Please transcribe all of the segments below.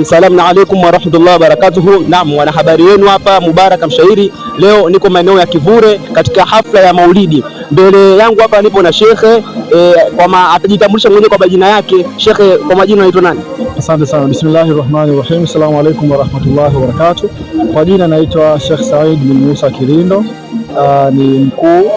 Salamu alaikum warahmatullahi wabarakatuhu. Naam, wanahabari wenu hapa Mubarak Mshairi. Leo niko maeneo ya Kivule katika hafla ya Maulidi. Mbele yangu hapa nipo na shekhe kwa atajitambulisha mwenyewe kwa majina yake. Shekhe, kwa majina unaitwa nani? Asante sana. Bismillahirrahmanirrahim. Assalamu alaikum warahmatullahi wabarakatuh. Kwa jina naitwa Sheikh Said bin Musa Kilindo, ni mkuu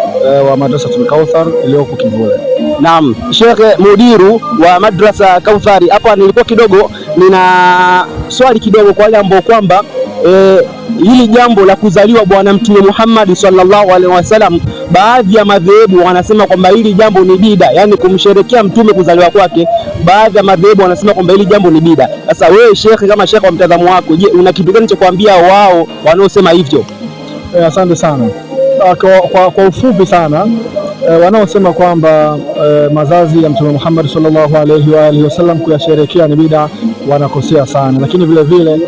wa Madrasatul Kauthar iliyoko Kivule. Naam, shekhe mudiru wa Madrasa Kauthari. Hapa nilikuwa kidogo nina swali kidogo kwa wale ambao kwamba hili jambo la kuzaliwa Bwana Mtume Muhammad sallallahu alaihi wasallam, baadhi ya madhehebu wanasema kwamba hili jambo ni bida, yani kumsherekea mtume kuzaliwa kwake. Baadhi ya madhehebu wanasema kwamba hili jambo ni bida. Sasa wewe shekhe, kama shekhe wa mtazamo wako, je, una kitu gani cha kuambia wao wanaosema hivyo? Asante sana. Kwa ufupi sana, wanaosema kwamba mazazi ya Mtume Muhammad sallallahu alaihi wa alihi wasallam kuyasherekea ni bida, wanakosea sana, lakini vile vile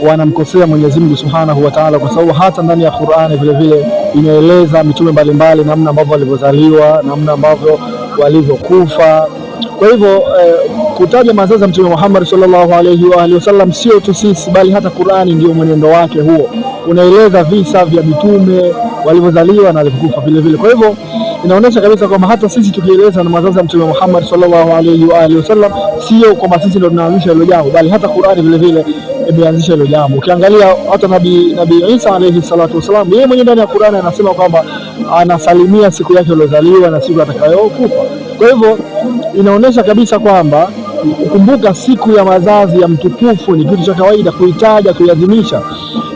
wanamkosea Mwenyezi Mungu Subhanahu wa Ta'ala, kwa sababu hata ndani ya Qur'ani vile vile inaeleza mitume mbalimbali namna ambavyo walivyozaliwa, namna ambavyo walivyokufa. Kwa hivyo kutaja mazazi ya Mtume Muhammad sallallahu alaihi wa alihi wasallam sio tu sisi, bali hata Qur'ani ndio mwenendo wake huo, unaeleza visa vya mitume walivyozaliwa na walivyokufa vile vile. Kwa hivyo inaonyesha kabisa kwamba hata sisi tukieleza na mazazi ya Mtume Muhammad sallallahu alaihi wa alihi wasallam, sio kwamba sisi ndio tunaanzisha hilo jambo, bali hata Qur'ani vile vile imeanzisha hilo jambo. Ukiangalia hata Nabii Isa alayhi salatu wasalam, yeye mwenyewe ndani ya Qur'ani anasema kwamba anasalimia siku yake iliyozaliwa na siku atakayokufa. Kwa hivyo inaonyesha kabisa kwamba kukumbuka siku ya mazazi ya mtukufu ni kitu cha kawaida, kuitaja, kuiadhimisha.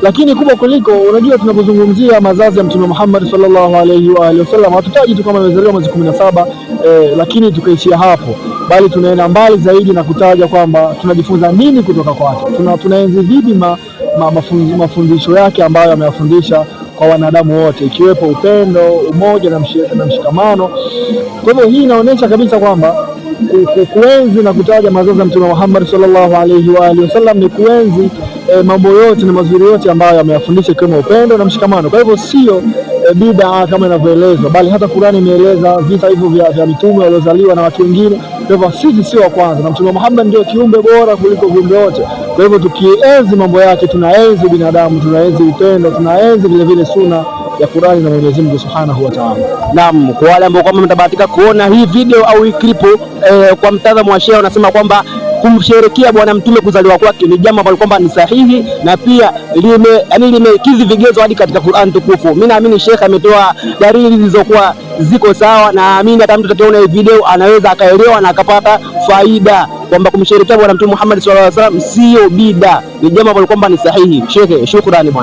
Lakini kubwa kuliko, unajua, tunapozungumzia mazazi ya Mtume Muhammad sallallahu alaihi wa alihi wasallam, hatutaji tu kama amezaliwa mwezi 17 lakini tukaishia hapo, bali tunaenda mbali zaidi na kutaja kwamba tunajifunza nini kutoka kwake, tunaenzi vipi mafundisho yake ambayo ameyafundisha kwa wanadamu wote, ikiwepo upendo, umoja na mshikamano. Kwa hivyo hii inaonyesha kabisa kwamba kuenzi na kutaja mazazi ya Mtume Muhammad sallallahu alaihi wa alihi wasallam ni kuenzi mambo yote na mazuri yote ambayo ameyafundisha, ikiwemo upendo na mshikamano. Kwa hivyo sio bid'a kama inavyoelezwa, bali hata Qur'ani imeeleza visa hivyo vya mitume waliozaliwa na watu wengine. Kwa hivyo sisi sio wa kwanza, na Mtume Muhammad ndio kiumbe bora kuliko viumbe wote. Kwa hivyo tukienzi mambo yake, tunaenzi binadamu, tunaenzi upendo, tunaenzi vile vile sunna ya Qur'ani na Mwenyezi Mungu Subhanahu wa Ta'ala. Naam, kwa wale ambao kama mtabahatika kuona hii video au hii clip, kwa mtazamo wa shehe wanasema kwamba kumsherekea Bwana Mtume kuzaliwa kwake ni jambo ambalo kwamba ni sahihi, na pia limekidhi vigezo hadi katika Qur'an tukufu. Mimi naamini Sheikh ametoa dalili zilizokuwa ziko sawa, na naamini hata mtu atakayeona hii video anaweza akaelewa na akapata faida kwamba kumsherekea Bwana Mtume Muhammad sallallahu alaihi wasallam sio bid'a, ni jambo ambalo kwamba ni sahihi. Sheikh, shukrani bwana.